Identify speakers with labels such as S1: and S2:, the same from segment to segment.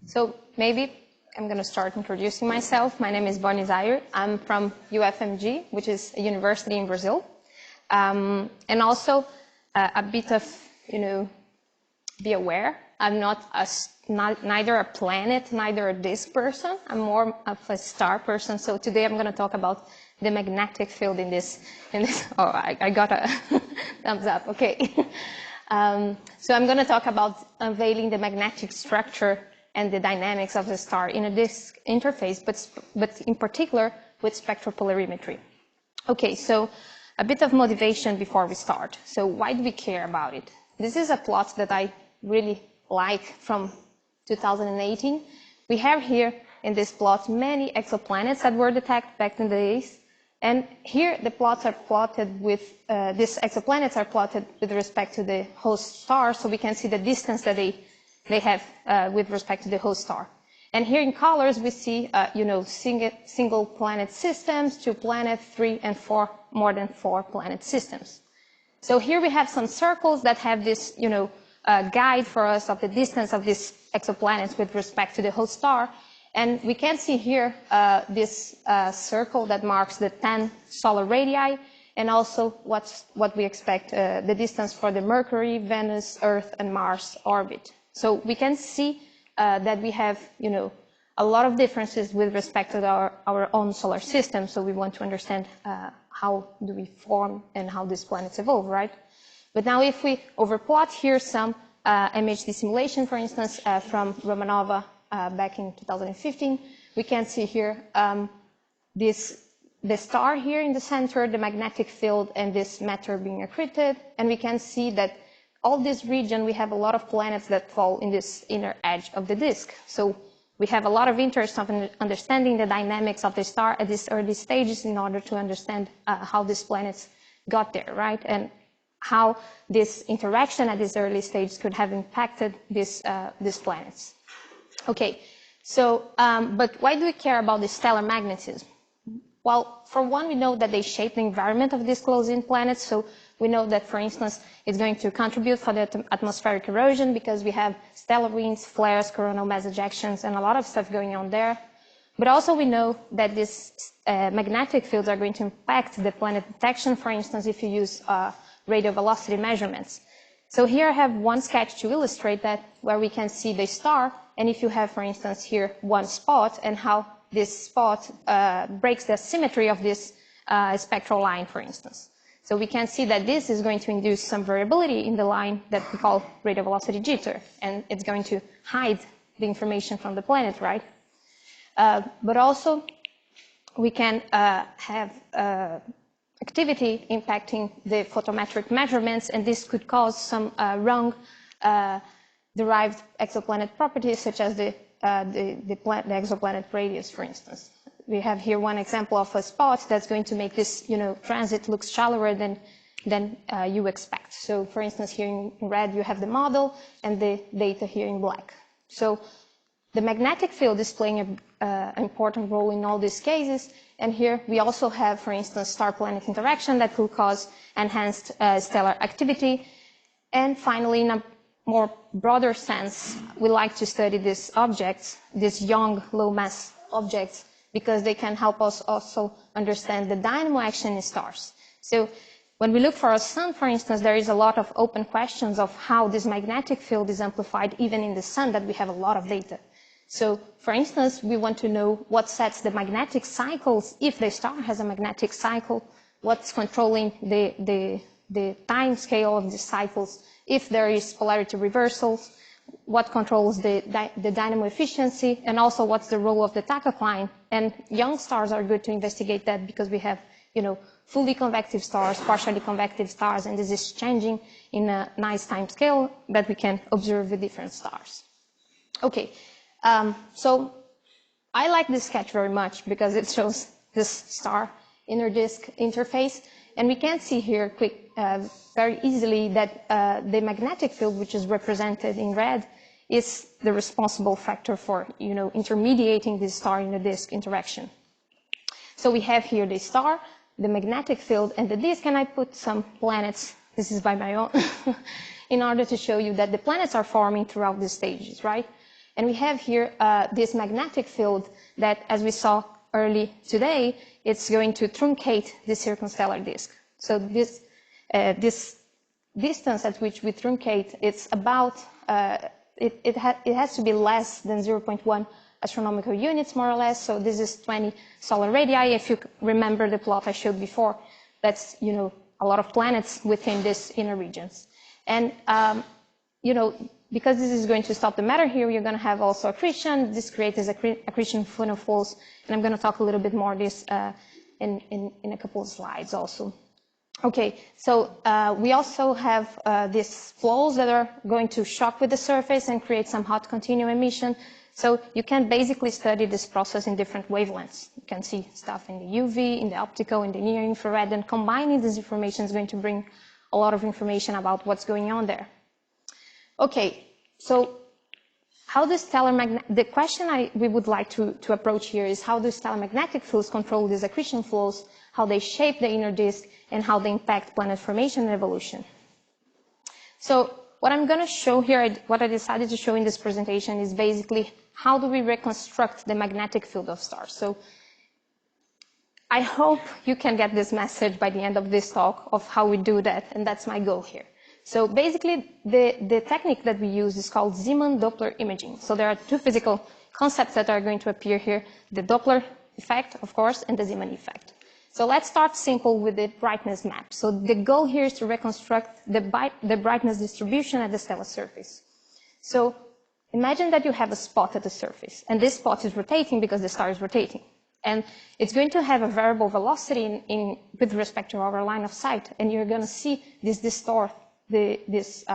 S1: So maybe I'm going to start introducing myself. My name is Zaire. I'm from UFMG, which is a university in Brazil. And also a bit of, be aware. I'm neither a planet, neither a disk person. I'm more of a star person. So today I'm going to talk about the magnetic field in this. Oh, I got a thumbs up. Okay. So I'm going to talk about unveiling the magnetic structure and the dynamics of the star in a disk interface, but in particular with spectropolarimetry. Okay, so a bit of motivation before we start. So why do we care about it? This is a plot that I really like from 2018. We have here in this plot many exoplanets that were detected back in the days. And here the plots are plotted with, these exoplanets are plotted with respect to the host star, so we can see the distance that they have with respect to the host star. And here in colors we see, single planet systems, 2 planet, 3 and 4, more than 4 planet systems. So here we have some circles that have this, guide for us of the distance of these exoplanets with respect to the host star. And we can see here this circle that marks the 10 solar radii, and also what we expect, the distance for the Mercury, Venus, Earth, and Mars orbit. So we can see that we have, a lot of differences with respect to our own solar system. So we want to understand how do we form and how these planets evolve, right? But now if we overplot here some MHD simulation, for instance, from Romanova back in 2015, we can see here the star here in the center, the magnetic field, and this matter being accreted. And we can see that all this region, we have a lot of planets that fall in this inner edge of the disk. So we have a lot of interest of understanding the dynamics of the star at these early stages in order to understand how these planets got there, right? And how this interaction at these early stages could have impacted these planets. Okay, so, but why do we care about the stellar magnetism? Well, for one, we know that they shape the environment of these close-in planets. So we know that, for instance, it's going to contribute for the atmospheric erosion because we have stellar winds, flares, coronal mass ejections, and a lot of stuff going on there. But also we know that these magnetic fields are going to impact the planet detection, for instance, if you use radio velocity measurements. So here I have one sketch to illustrate that, where we can see the star, and if you have, for instance, here one spot, and how this spot breaks the symmetry of this spectral line, for instance. So we can see that this is going to induce some variability in the line that we call radio velocity jitter, and it's going to hide the information from the planet, right? But also, we can have activity impacting the photometric measurements, and this could cause some wrong derived exoplanet properties, such as the exoplanet radius, for instance. We have here one example of a spot that's going to make this, transit look shallower than you expect. So, for instance, here in red you have the model, and the data here in black. So, the magnetic field is playing an important role in all these cases. And here we also have, for instance, star-planet interaction that could cause enhanced stellar activity. And finally, in a more broader sense, we like to study these objects, these young, low-mass objects, because they can help us also understand the dynamo action in stars. So when we look for a sun, for instance, there is a lot of open questions of how this magnetic field is amplified even in the sun, that we have a lot of data. So, for instance, we want to know what sets the magnetic cycles, if the star has a magnetic cycle, what's controlling the time scale of the cycles, if there is polarity reversals, what controls the dynamo efficiency, and also what's the role of the tachocline. And young stars are good to investigate that because we have, fully convective stars, partially convective stars, and this is changing in a nice time scale that we can observe with different stars. Okay. So I like this sketch very much because it shows this star inner disk interface, and we can see here very easily that the magnetic field, which is represented in red, is the responsible factor for intermediating this star inner disk interaction. So we have here the star, the magnetic field, and the disk, and I put some planets. This is by my own, in order to show you that the planets are forming throughout the stages, right? And we have here this magnetic field that, as we saw early today, it's going to truncate the circumstellar disk. So this distance at which we truncate, it's about, it has to be less than 0.1 astronomical units, more or less. So this is 20 solar radii. If you remember the plot I showed before, that's, you know, a lot of planets within these inner regions. And, you know, because this is going to stop the matter here, you're going to have also accretion. This creates accretion photofolds, and I'm going to talk a little bit more this in a couple of slides also. Okay, so we also have these flows that are going to shock with the surface and create some hot continuum emission. So you can basically study this process in different wavelengths. You can see stuff in the UV, in the optical, in the near infrared, and combining this information is going to bring a lot of information about what's going on there. Okay, so how does the question we would like to approach here is how do stellar magnetic fields control these accretion flows, how they shape the inner disk, and how they impact planet formation and evolution. So what I'm going to show here, what I decided to show in this presentation is basically how do we reconstruct the magnetic field of stars. So I hope you can get this message by the end of this talk of how we do that, and that's my goal here. So basically, the technique that we use is called Zeeman Doppler imaging. So there are two physical concepts that are going to appear here, the Doppler effect, of course, and the Zeeman effect. So let's start simple with the brightness map. So the goal here is to reconstruct the brightness distribution at the stellar surface. So imagine that you have a spot at the surface, and this spot is rotating because the star is rotating. And it's going to have a variable velocity with respect to our line of sight, and you're going to see this distort this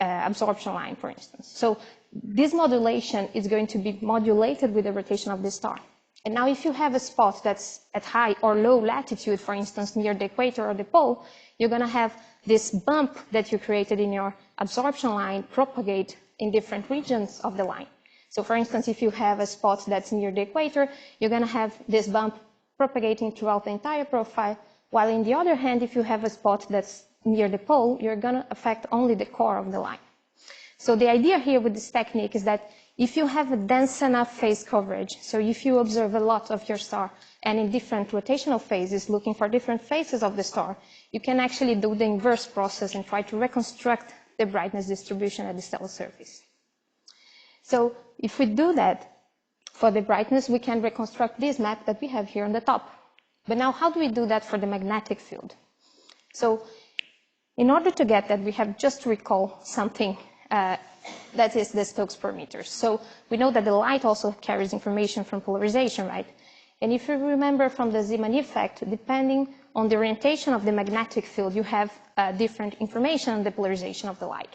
S1: absorption line, for instance. So this modulation is going to be modulated with the rotation of the star. And now if you have a spot that's at high or low latitude, for instance, near the equator or the pole, you're going to have this bump that you created in your absorption line propagate in different regions of the line. So for instance, if you have a spot that's near the equator, you're going to have this bump propagating throughout the entire profile, while on the other hand, if you have a spot that's near the pole, you're going to affect only the core of the line. So the idea here with this technique is that if you have a dense enough phase coverage, so if you observe a lot of your star and in different rotational phases, looking for different phases of the star, you can actually do the inverse process and try to reconstruct the brightness distribution at the stellar surface. So if we do that for the brightness, we can reconstruct this map that we have here on the top. But now how do we do that for the magnetic field? So in order to get that, we have just to recall something that is the Stokes parameters. So we know that the light also carries information from polarization, right? And if you remember from the Zeeman effect, depending on the orientation of the magnetic field, you have different information on the polarization of the light.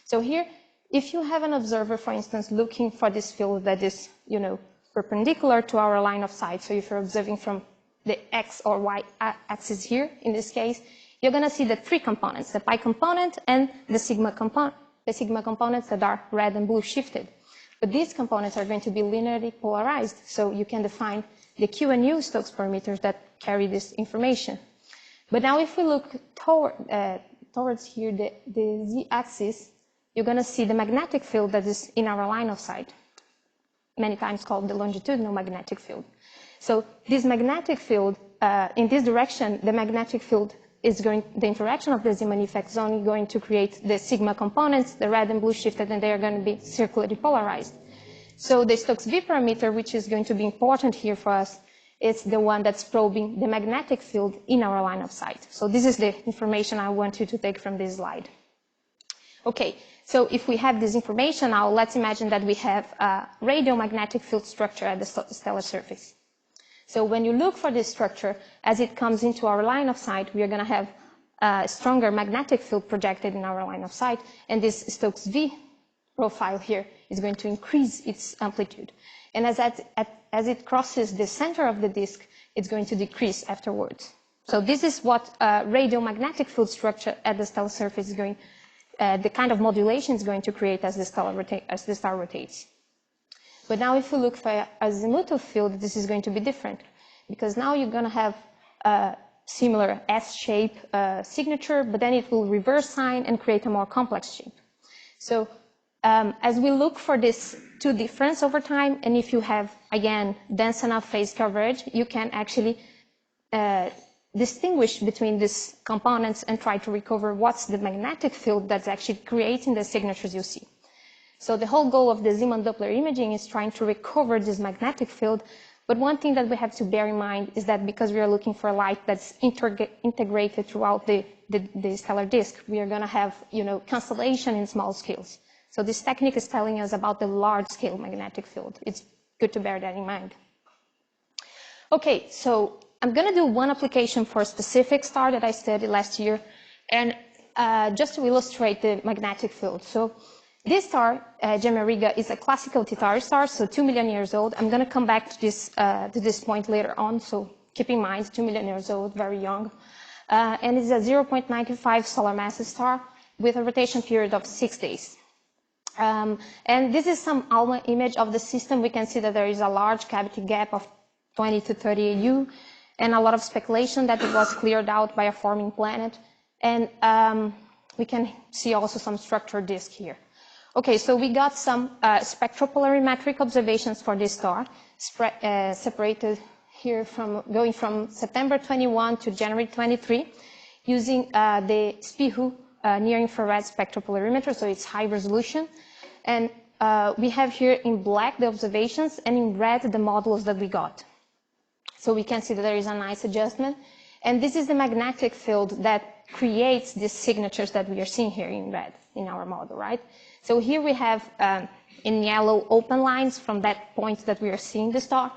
S1: So here, if you have an observer, for instance, looking for this field that is, you know, perpendicular to our line of sight, so if you're observing from the X or Y axis here, in this case, you're going to see the three components, the pi component and the sigma components that are red and blue shifted. But these components are going to be linearly polarized, so you can define the Q and U Stokes parameters that carry this information. But now if we look towards here, the Z-axis, you're going to see the magnetic field that is in our line of sight, many times called the longitudinal magnetic field. So this magnetic field, in this direction, the magnetic field the interaction of the Zeeman effect is only going to create the sigma components, the red and blue shifted, and they are going to be circularly polarized. So the Stokes V parameter, which is going to be important here for us, is the one that's probing the magnetic field in our line of sight. So this is the information I want you to take from this slide. Okay, so if we have this information now, let's imagine that we have a radial magnetic field structure at the stellar surface. So when you look for this structure, as it comes into our line of sight, we are going to have a stronger magnetic field projected in our line of sight, and this Stokes V profile here is going to increase its amplitude. And as it crosses the center of the disk, it's going to decrease afterwards. So this is what radial magnetic field structure at the stellar surface is going, the kind of modulation is going to create as the star rotates. But now if we look for a azimuthal field, this is going to be different, because now you're going to have a similar S-shape signature, but then it will reverse sign and create a more complex shape. So As we look for this two difference over time, and if you have, again, dense enough phase coverage, you can actually distinguish between these components and try to recover what's the magnetic field that's actually creating the signatures you see. So the whole goal of the Zeeman Doppler imaging is trying to recover this magnetic field. But one thing that we have to bear in mind is that because we are looking for light that's integrated throughout the stellar disk, we are going to have, cancellation in small scales. So this technique is telling us about the large-scale magnetic field. It's good to bear that in mind. Okay, so I'm going to do one application for a specific star that I studied last year, and just to illustrate the magnetic field. So this star, Gemma Riga, is a classical T-Tauri star, so 2 million years old. I'm going to come back to this point later on, so keep in mind, 2 million years old, very young. And it's a 0.95 solar mass star with a rotation period of 6 days. And this is some ALMA image of the system. We can see that there is a large cavity gap of 20 to 30 AU, and a lot of speculation that it was cleared out by a forming planet. And we can see also some structured disk here. Okay, so we got some spectropolarimetric observations for this star, separated here going from September 21 to January 23, using the SPIHU near-infrared spectropolarimeter, so it's high resolution. And we have here in black the observations, and in red the models that we got. So we can see that there is a nice adjustment. And this is the magnetic field that creates these signatures that we are seeing here in red in our model, right? So here we have in yellow open lines from that point that we are seeing the star.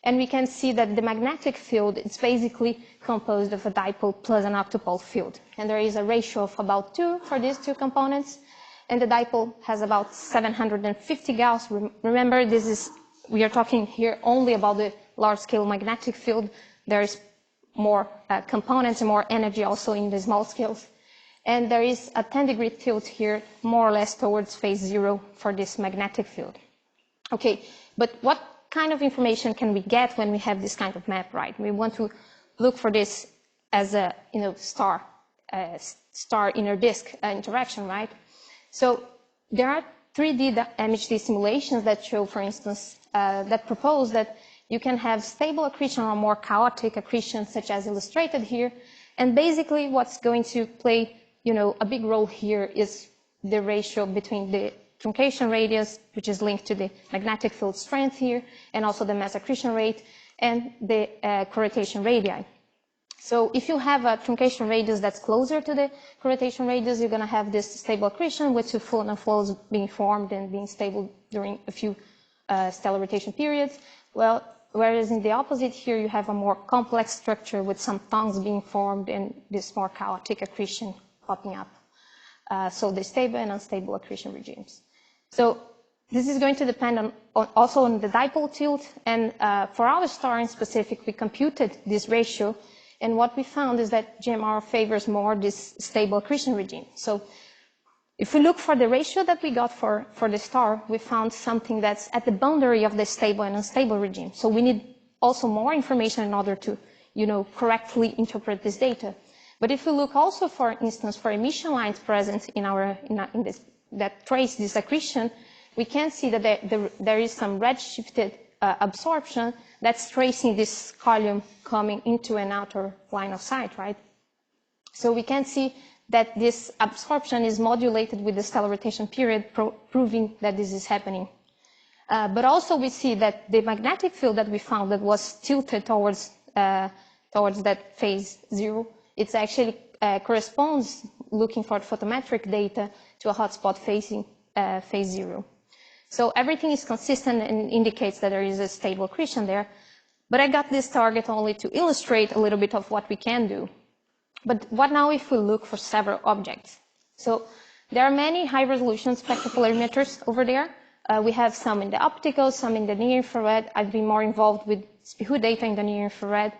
S1: And we can see that the magnetic field is basically composed of a dipole plus an octopole field. And there is a ratio of about 2 for these two components. And the dipole has about 750 Gauss. Remember, we are talking here only about the large-scale magnetic field. There is more components and more energy also in the small scales. And there is a 10-degree tilt here, more or less towards phase 0 for this magnetic field. Okay, but what kind of information can we get when we have this kind of map, right? We want to look for this as a star inner disk interaction, right? So there are 3D MHD simulations that show, for instance, that propose that you can have stable accretion or more chaotic accretion, such as illustrated here. And basically what's going to play a big role here is the ratio between the truncation radius, which is linked to the magnetic field strength here, and also the mass accretion rate, and the corrotation radii. So if you have a truncation radius that's closer to the corrotation radius, you're going to have this stable accretion with two full and flows being formed and being stable during a few stellar rotation periods. Well, whereas in the opposite here, you have a more complex structure with some tongues being formed and this more chaotic accretion popping up. So the stable and unstable accretion regimes. So this is going to depend also on the dipole tilt. And for our star in specific, we computed this ratio. And what we found is that GMR favors more this stable accretion regime. So if we look for the ratio that we got for the star, we found something that's at the boundary of the stable and unstable regime. So we need also more information in order to, correctly interpret this data. But if we look also, for instance, for emission lines present in this that trace this accretion, we can see that there is some redshifted absorption that's tracing this column coming into an outer line of sight, right? So we can see that this absorption is modulated with the stellar rotation period, proving that this is happening. But also we see that the magnetic field that we found that was tilted towards that phase 0, it actually corresponds, looking for photometric data, to a hotspot facing phase 0. So everything is consistent and indicates that there is a stable accretion there. But I got this target only to illustrate a little bit of what we can do. But what now if we look for several objects? So there are many high-resolution spectropolarimeters over there. We have some in the optical, some in the near-infrared. I've been more involved with SPIHU data in the near-infrared.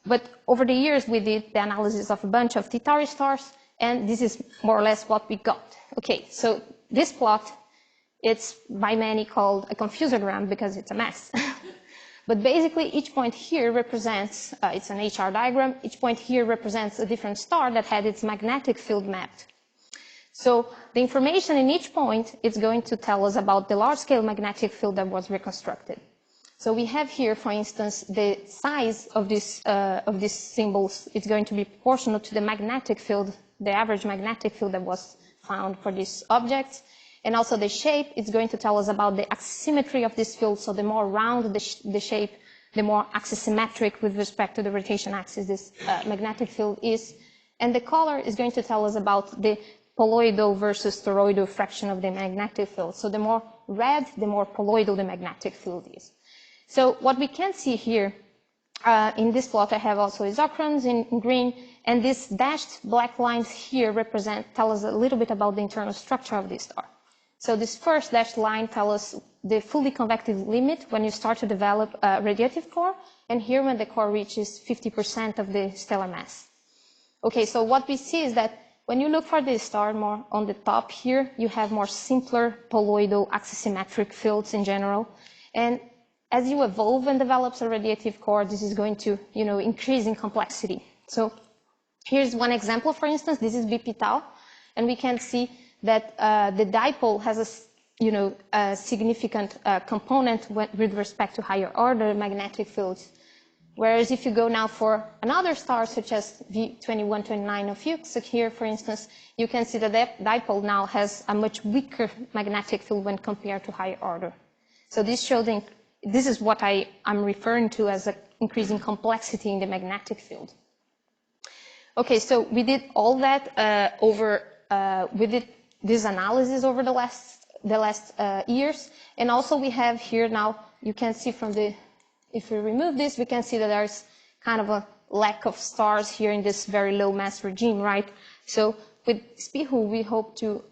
S1: But over the years, we did the analysis of a bunch of T-Tauri stars, and this is more or less what we got. Okay, so this plot, it's by many called a confusogram because it's a mess. But basically, each point here represents, it's an HR diagram, each point here represents a different star that had its magnetic field mapped. So the information in each point is going to tell us about the large-scale magnetic field that was reconstructed. So we have here, for instance, the size of these symbols is going to be proportional to the magnetic field, the average magnetic field that was found for these objects. And also the shape is going to tell us about the axisymmetry of this field. So the more round the shape, the more axisymmetric with respect to the rotation axis this magnetic field is. And the color is going to tell us about the poloidal versus toroidal fraction of the magnetic field. So the more red, the more poloidal the magnetic field is. So what we can see here, in this plot I have also isochrons in green, and these dashed black lines here tell us a little bit about the internal structure of this star. So this first dashed line tells us the fully convective limit when you start to develop a radiative core, and here when the core reaches 50% of the stellar mass. Okay, so what we see is that when you look for this star more on the top here, you have more simpler poloidal axisymmetric fields in general. And as you evolve and develop a radiative core, this is going to, increase in complexity. So here's one example, for instance, this is BP tau, and we can see that the dipole has a significant component with respect to higher order magnetic fields. Whereas if you go now for another star, such as V2129 of Fuchs here, for instance, you can see that the dipole now has a much weaker magnetic field when compared to higher order. So this is what I'm referring to as an increasing complexity in the magnetic field. Okay, so we did all that we did this analysis over the last years, and also we have here now, you can see from if we remove this, we can see that there's kind of a lack of stars here in this very low mass regime, right? So with SPIHU, we hope to,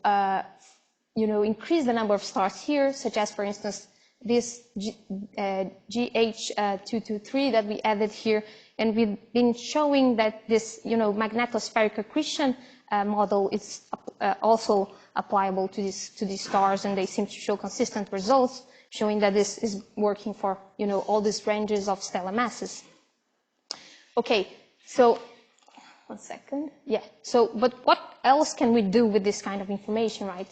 S1: increase the number of stars here, such as, for instance, this GH223 that we added here, and we've been showing that this, magnetospheric accretion model is also applicable to these stars, and they seem to show consistent results, showing that this is working for, all these ranges of stellar masses. Okay, so, one second. Yeah, so, but what else can we do with this kind of information, right?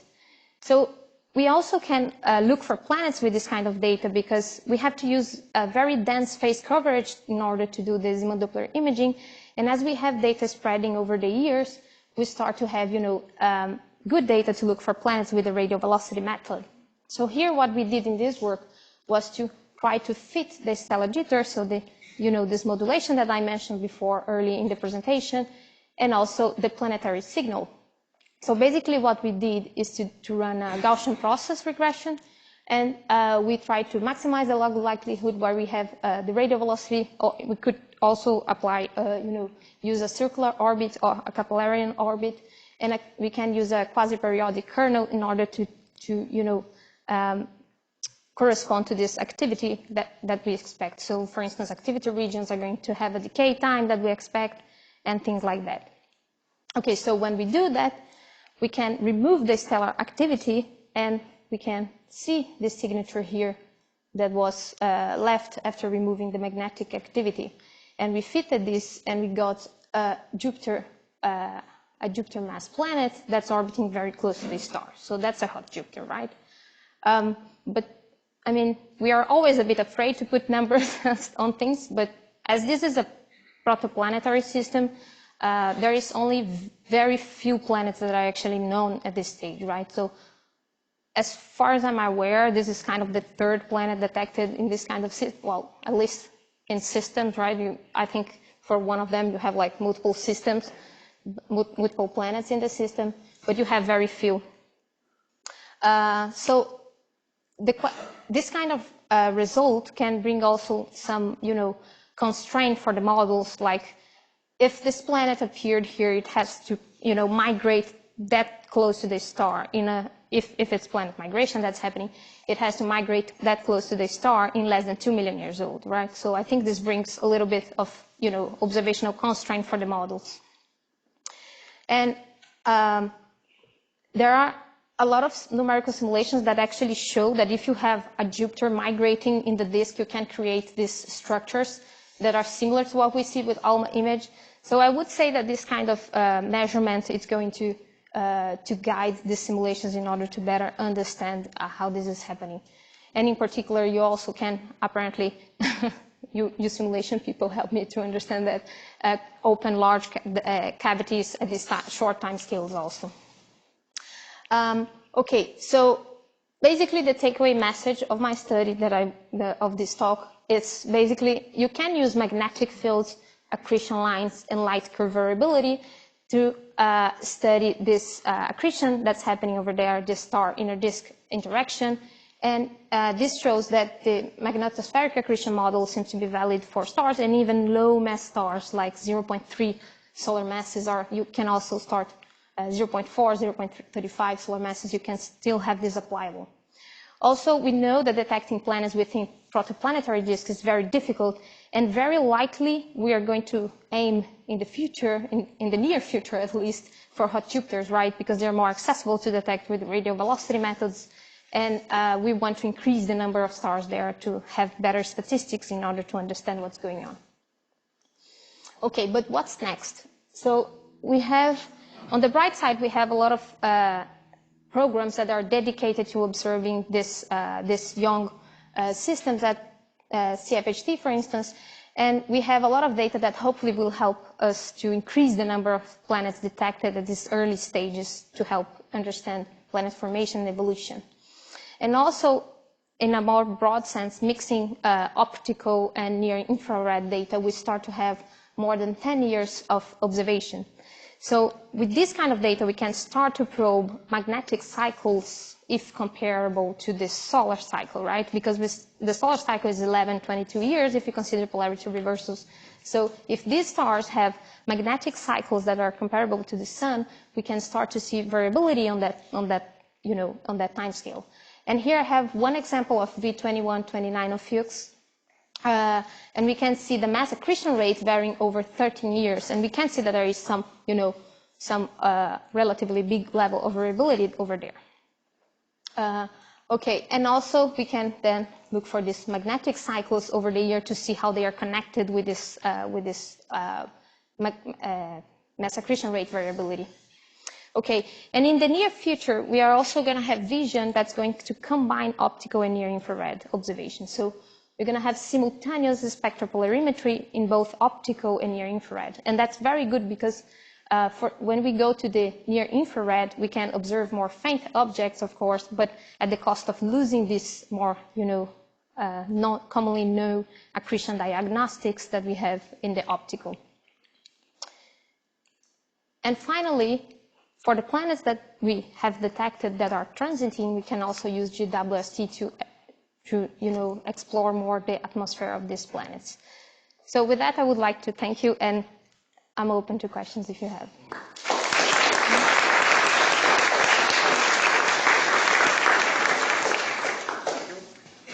S1: So, we also can look for planets with this kind of data, because we have to use a very dense phase coverage in order to do the Zeeman-Doppler imaging. And as we have data spreading over the years, we start to have, good data to look for planets with the radial velocity method. So here what we did in this work was to try to fit the stellar jitter, so this modulation that I mentioned before early in the presentation, and also the planetary signal. So basically what we did is to run a Gaussian process regression, and we tried to maximize the log likelihood where we have the radial velocity, or we could also apply, use a circular orbit or a Keplerian orbit, and we can use a quasi-periodic kernel in order to correspond to this activity that we expect. So for instance, activity regions are going to have a decay time that we expect, and things like that. Okay, so when we do that, we can remove the stellar activity, and we can see this signature here that was left after removing the magnetic activity. And we fitted this, and we got a Jupiter mass planet that's orbiting very close to the star. So that's a hot Jupiter, right? But I mean, we are always a bit afraid to put numbers on things, but as this is a protoplanetary system, there is only very few planets that are actually known at this stage, right? So as far as I'm aware, this is kind of the third planet detected in this kind of system, well, at least in systems, right? I think for one of them, you have like multiple systems, multiple planets in the system, but you have very few. So this kind of result can bring also some, constraint for the models, like if this planet appeared here, it has to, migrate that close to the star. If it's planet migration that's happening, it has to migrate that close to the star in less than 2 million years old, right? So I think this brings a little bit of, observational constraint for the models. And there are a lot of numerical simulations that actually show that if you have a Jupiter migrating in the disk, you can create these structures that are similar to what we see with ALMA image. So I would say that this kind of measurement is going to to guide the simulations in order to better understand how this is happening. And in particular, you also can apparently, you simulation people help me to understand that, open large cavities at these short time scales also. Okay, so basically the takeaway message of my study of this talk is basically you can use magnetic fields, accretion lines, and light curve variability to study this accretion that's happening over there, this star inner disk interaction. And this shows that the magnetospheric accretion model seems to be valid for stars, and even low mass stars like 0.3 solar masses you can also start 0.4, 0.35 solar masses, you can still have this applicable. Also, we know that detecting planets within protoplanetary disks is very difficult, and very likely we are going to aim in the future, in the near future at least, for hot Jupiters, right? Because they're more accessible to detect with radial velocity methods. And we want to increase the number of stars there to have better statistics in order to understand what's going on. Okay, but what's next? So we have, on the bright side, we have a lot of programs that are dedicated to observing this young systems at CFHT, for instance. And we have a lot of data that hopefully will help us to increase the number of planets detected at these early stages to help understand planet formation and evolution. And also, in a more broad sense, mixing optical and near-infrared data, we start to have more than 10 years of observation. So with this kind of data, we can start to probe magnetic cycles if comparable to the solar cycle, right? Because the solar cycle is 11, 22 years if you consider polarity reversals. So if these stars have magnetic cycles that are comparable to the sun, we can start to see variability on that time scale. And here I have one example of V2129 of Fuchs. And we can see the mass accretion rate varying over 13 years. And we can see that there is some, relatively big level of variability over there. Okay, and also we can then look for these magnetic cycles over the year to see how they are connected with this mass accretion rate variability. Okay, and in the near future, we are also going to have vision that's going to combine optical and near-infrared observations. So we're going to have simultaneous spectropolarimetry in both optical and near-infrared. And that's very good because when we go to the near-infrared, we can observe more faint objects, of course, but at the cost of losing this more, not commonly known accretion diagnostics that we have in the optical. And finally, for the planets that we have detected that are transiting, we can also use GWST to explore more the atmosphere of these planets. So with that, I would like to thank you, and I'm open to questions if you have.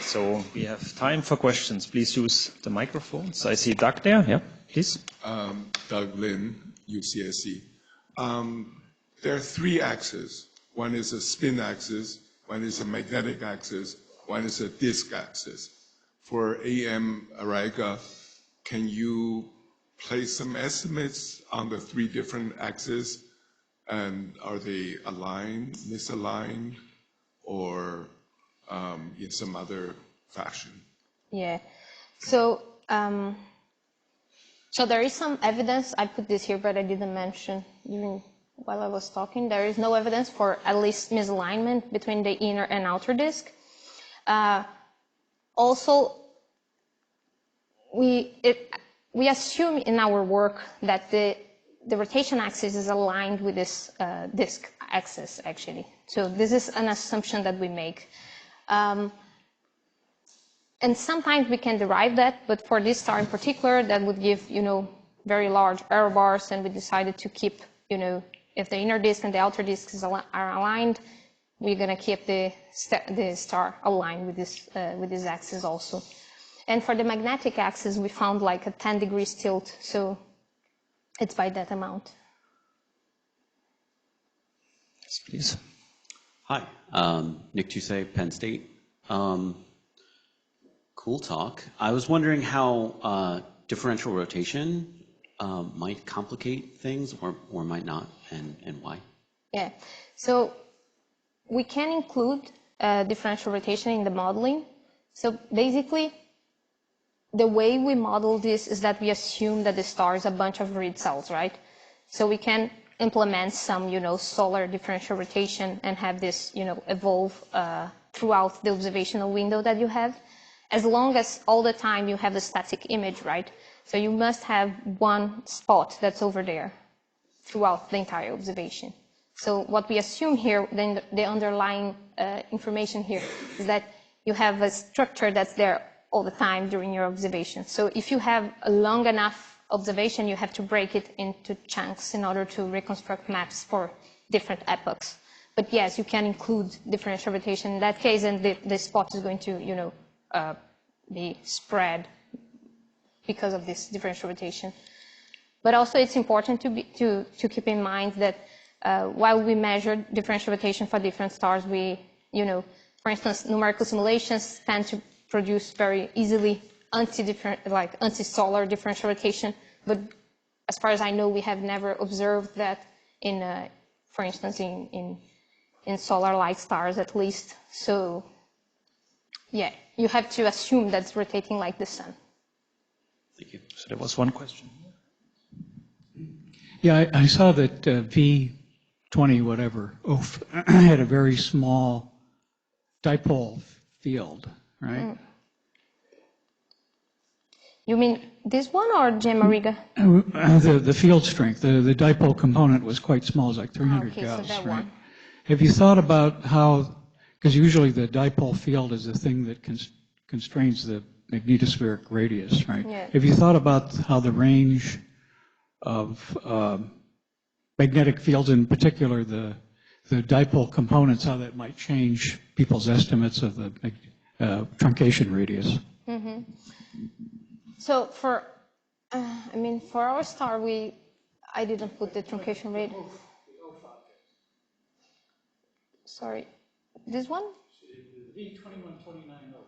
S2: So we have time for questions. Please use the microphones. I see Doug there. Yeah, please.
S3: Doug Lin, UCSC. There are three axes. One is a spin axis, one is a magnetic axis, one is a disk axis. For AM Araga, can you place some estimates on the three different axes? And are they aligned, misaligned, or in some other fashion?
S1: Yeah. So, so there is some evidence. I put this here, but I didn't mention even while I was talking. There is no evidence for at least misalignment between the inner and outer disk. Also, we assume in our work that the rotation axis is aligned with this disk axis, actually. So this is an assumption that we make. And sometimes we can derive that, but for this star in particular, that would give, very large error bars, and we decided to keep, if the inner disk and the outer disk are aligned, we're going to keep the star aligned with this axis also. And for the magnetic axis, we found like a 10 degrees tilt, so it's by that amount.
S2: Yes, please.
S4: Hi, Nick Tusay, Penn State. Cool talk. I was wondering how differential rotation might complicate things or might not, and why.
S1: Yeah, so we can include differential rotation in the modeling. So basically, the way we model this is that we assume that the star is a bunch of reed cells, right? So we can implement some, solar differential rotation and have this, evolve throughout the observational window that you have, as long as all the time you have the static image, right? So you must have one spot that's over there throughout the entire observation. So what we assume here, then the underlying information here, is that you have a structure that's there all the time during your observation. So if you have a long enough observation, you have to break it into chunks in order to reconstruct maps for different epochs. But yes, you can include differential rotation in that case, and the spot is going to, be spread because of this differential rotation. But also it's important to keep in mind that while we measure differential rotation for different stars, we, for instance, numerical simulations tend to produce very easily anti-solar differential rotation. But as far as I know, we have never observed that in, for instance, in solar-like stars at least. So yeah, you have to assume that's rotating like the sun.
S2: Thank you. So there was one question.
S5: Yeah, I saw that V20 whatever had a very small dipole field, right?
S1: You mean this one or Gemma-Riga?
S5: The field strength, the dipole component was quite small, it's like 300
S1: okay,
S5: Gauss,
S1: so that
S5: right?
S1: one.
S5: Have you thought about how, because usually the dipole field is the thing that constrains the magnetospheric radius, right?
S1: Yeah.
S5: Have you thought about how the range of magnetic fields, in particular the dipole components, how that might change people's estimates of the truncation radius?
S1: Mm-hmm. So for our star, I didn't put the truncation rate. Sorry, this one? V2129O.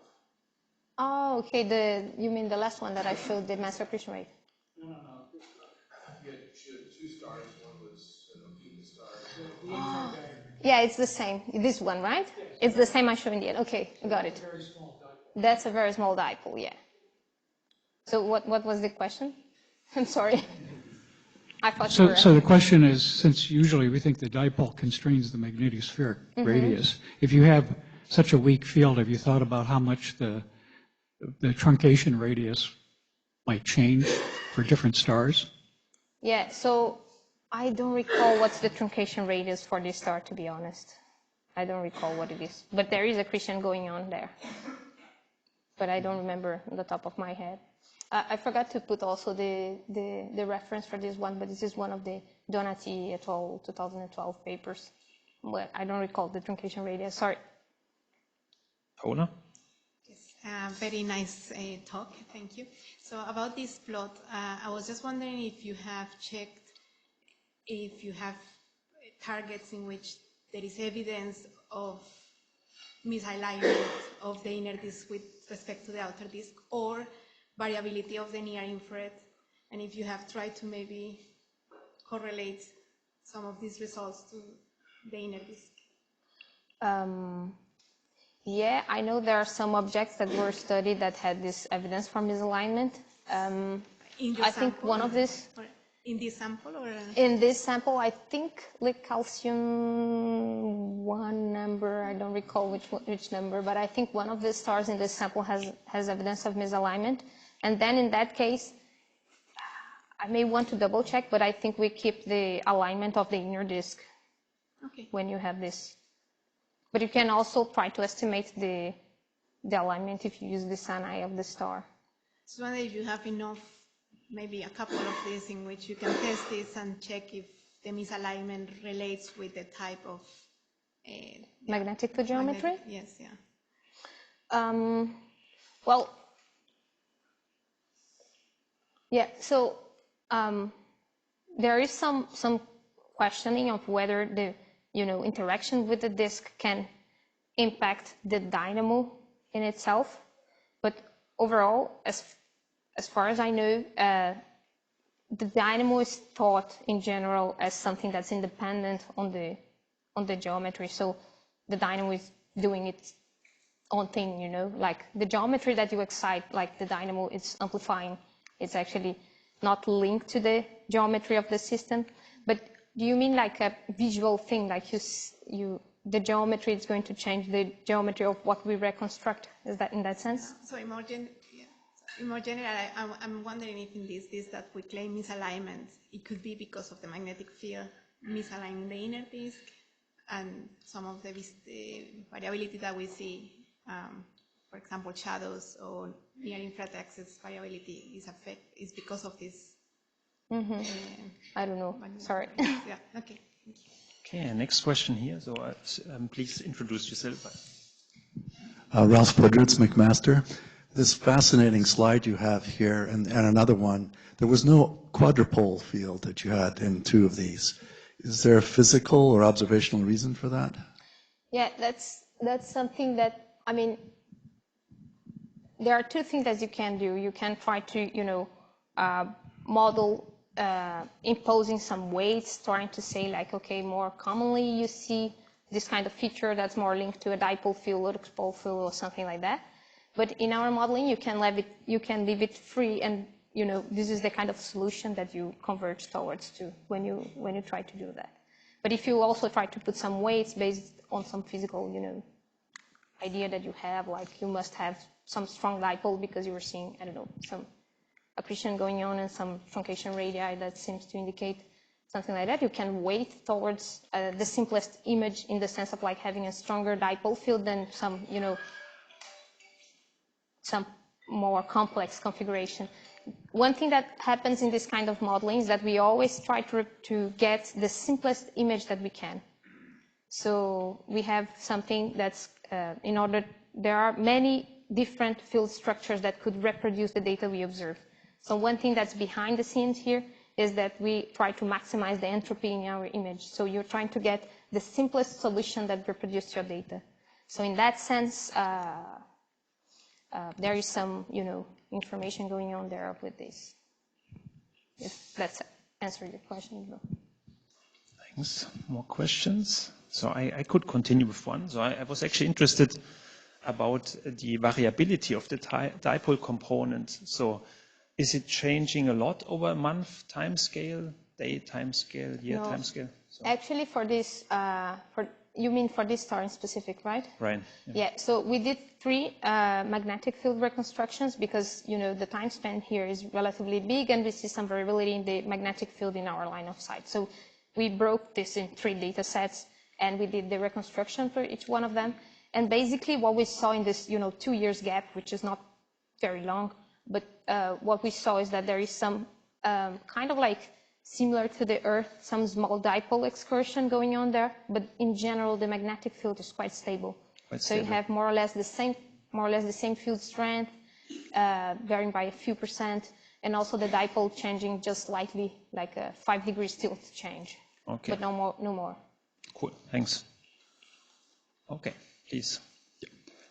S1: Oh, okay. You mean the last one that I showed, the mass accretion rate?
S5: No.
S3: You had two stars. One was a Vega star.
S1: Yeah, it's the same. This one, right? Yes. It's the same I showed in the end. Okay, got it.
S5: Very small dipole.
S1: That's a very small dipole, yeah. So what was the question? I'm sorry. I thought you were
S5: So the question is, since usually we think the dipole constrains the magnetospheric radius, if you have such a weak field, have you thought about how much the truncation radius might change for different stars?
S1: Yeah, so I don't recall what's the truncation radius for this star, to be honest. I don't recall what it is, but there is accretion going on there. But I don't remember on the top of my head. I forgot to put also the reference for this one, but this is one of the Donati et al. 2012 papers. But I don't recall the truncation radius, sorry.
S2: Paola?
S6: Yes, very nice talk, thank you. So about this plot, I was just wondering if you have checked if you have targets in which there is evidence of misalignment of the inner disk with respect to the outer disk, or variability of the near infrared, and if you have tried to maybe correlate some of these results to the inner disk.
S1: Yeah, I know there are some objects that were studied that had this evidence for misalignment. I think one of these...
S6: In this sample? Or?
S1: In this sample, I think like calcium 1 number, I don't recall which number, but I think one of the stars in this sample has evidence of misalignment. And then in that case, I may want to double check, but I think we keep the alignment of the inner disk when you have this. But you can also try to estimate the alignment if you use the sun eye of the star.
S6: So whether if you have enough, maybe a couple of these in which you can test this and check if the misalignment relates with the type of
S1: magnetic geometry?
S6: Yes, yeah.
S1: Well, yeah, so there is some questioning of whether the interaction with the disk can impact the dynamo in itself, but overall, as far as I know, the dynamo is thought in general as something that's independent on the on the geometry. So the dynamo is doing its own thing, you know, like the geometry that you excite, like the dynamo is amplifying. It's actually not linked to the geometry of the system. But do you mean like a visual thing, like the geometry is going to change the geometry of what we reconstruct? Is that in that sense?
S6: So in more general, I'm wondering if in this that we claim misalignment, it could be because of the magnetic field misaligning the inner disk and some of the variability that we see, for example, shadows or near-infrared axis variability is because of this.
S1: I don't know. Sorry.
S6: Yeah. Okay. Thank you.
S2: Okay, next question here. So please introduce yourself.
S7: Ralph Podritz, McMaster. This fascinating slide you have here and another one, there was no quadrupole field that you had in two of these. Is there a physical or observational reason for that?
S1: Yeah, that's something that, I mean, there are two things that you can do. You can try to, you know, model imposing some weights, trying to say like, okay, more commonly you see this kind of feature that's more linked to a dipole field or dipole field or something like that. But in our modeling, you can leave it free, and you know this is the kind of solution that you converge towards to when you try to do that. But if you also try to put some weights based on some physical, you know, idea that you have, like you must have some strong dipole because you were seeing, I don't know, some accretion going on and some truncation radii that seems to indicate something like that, you can weight towards the simplest image in the sense of like having a stronger dipole field than some, you know, some more complex configuration. One thing that happens in this kind of modeling is that we always try to get the simplest image that we can. So we have something that's, there are many different field structures that could reproduce the data we observe. So one thing that's behind the scenes here is that we try to maximize the entropy in our image. So you're trying to get the simplest solution that reproduces your data. So in that sense, there is some, you know, information going on there with this. If that's answered your question.
S2: Thanks. More questions? So I could continue with one. So I was actually interested about the variability of the dipole component. So is it changing a lot over a month time scale, day time scale, year time scale? So.
S1: Actually, for this, you mean for this star in specific, right?
S2: Right.
S1: Yeah. So we did 3 magnetic field reconstructions because, you know, the time span here is relatively big and we see some variability in the magnetic field in our line of sight. So we broke this in 3 data sets and we did the reconstruction for each one of them. And basically what we saw in this, you know, 2 years gap, which is not very long, but what we saw is that there is some kind of like similar to the Earth, some small dipole excursion going on there, but in general, the magnetic field is quite stable. So you have more or less the same field strength, varying by a few %, and also the dipole changing just slightly, like a 5 degrees tilt change.
S2: Okay.
S1: But no more.
S2: Cool. Thanks. Okay, please.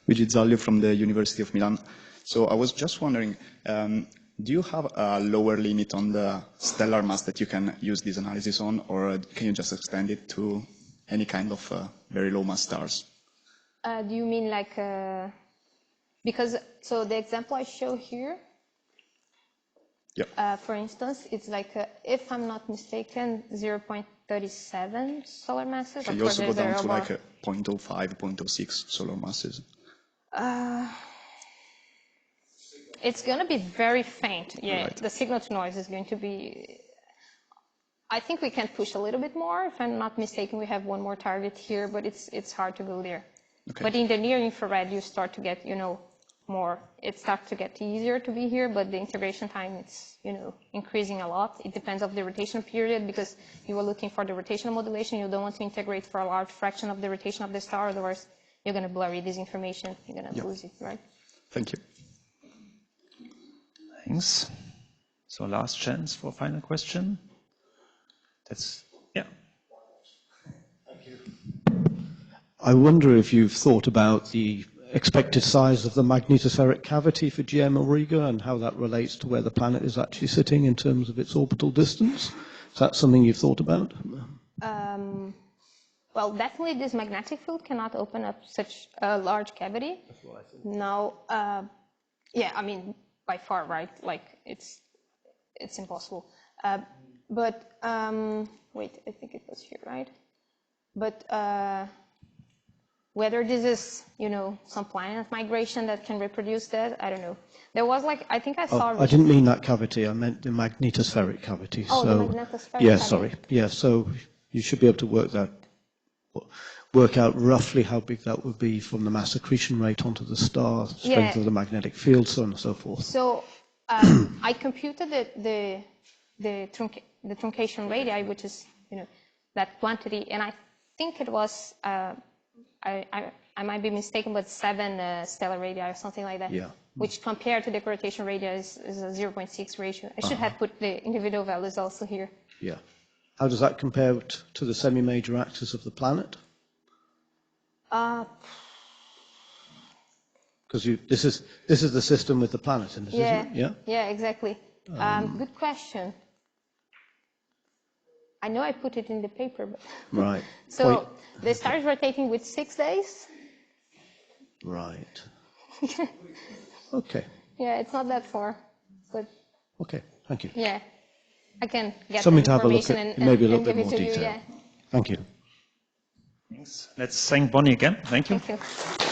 S8: Luigi Zaglio from the University of Milan. So I was just wondering, do you have a lower limit on the stellar mass that you can use this analysis on, or can you just extend it to any kind of very low mass stars?
S1: Do you mean like, because, so the example I show here, for instance, it's like, if I'm not mistaken, 0.37 solar masses.
S8: Can you also go down to like 0.05, 0.06 solar masses?
S1: It's going to be very faint. Yeah,
S8: right.
S1: The signal to noise is going to be, I think we can push a little bit more. If I'm not mistaken, we have one more target here, but it's hard to go there. Okay. But in the near infrared, you start to get, you know, more, it starts to get easier to be here, but the integration time, it's, you know, increasing a lot. It depends on the rotation period because you are looking for the rotational modulation. You don't want to integrate for a large fraction of the rotation of the star, otherwise you're going to blurry this information. You're going to lose it, right?
S8: Thank you.
S2: Thanks. So last chance for a final question. Yeah.
S9: Thank you. I wonder if you've thought about the expected size of the magnetospheric cavity for GM Auriga and how that relates to where the planet is actually sitting in terms of its orbital distance. Is that something you've thought about?
S1: Well, definitely this magnetic field cannot open up such a large cavity. That's what I think. No, yeah, I mean, by far, right? Like, it's impossible. But, wait, I think it was here, right? But whether this is, you know, some planet migration that can reproduce that, I don't know. There was like, I think I saw...
S9: I didn't mean that cavity, I meant the magnetospheric cavity.
S1: Oh,
S9: so,
S1: the magnetospheric
S9: yeah,
S1: cavity.
S9: sorry. Yeah, so you should be able to work out roughly how big that would be from the mass accretion rate onto the star, strength of the magnetic field, so on and so forth. So
S1: I computed the truncation radii, which is, you know, that quantity, and I think it was, I might be mistaken, but 7 stellar radii or something like that.
S9: Yeah.
S1: Which compared to the rotation radii is a 0.6 ratio. I should have put the individual values also here.
S9: Yeah. How does that compare to the semi-major axis of the planet? Because this is the system with the planet in it,
S1: yeah,
S9: isn't it? Yeah.
S1: Yeah, exactly. Good question. I know I put it in the paper, but
S9: right.
S1: So the star is rotating with 6 days.
S9: Right. Okay.
S1: Yeah, it's not that far, but
S9: okay. Thank you.
S1: Yeah, I can get
S9: something
S1: the
S9: to have a look at,
S1: and
S9: maybe a little
S1: give
S9: bit
S1: it
S9: more
S1: to
S9: detail.
S1: you, yeah.
S9: Thank you.
S2: Thanks. Let's thank Bonnie again. Thank you.
S1: Thank you.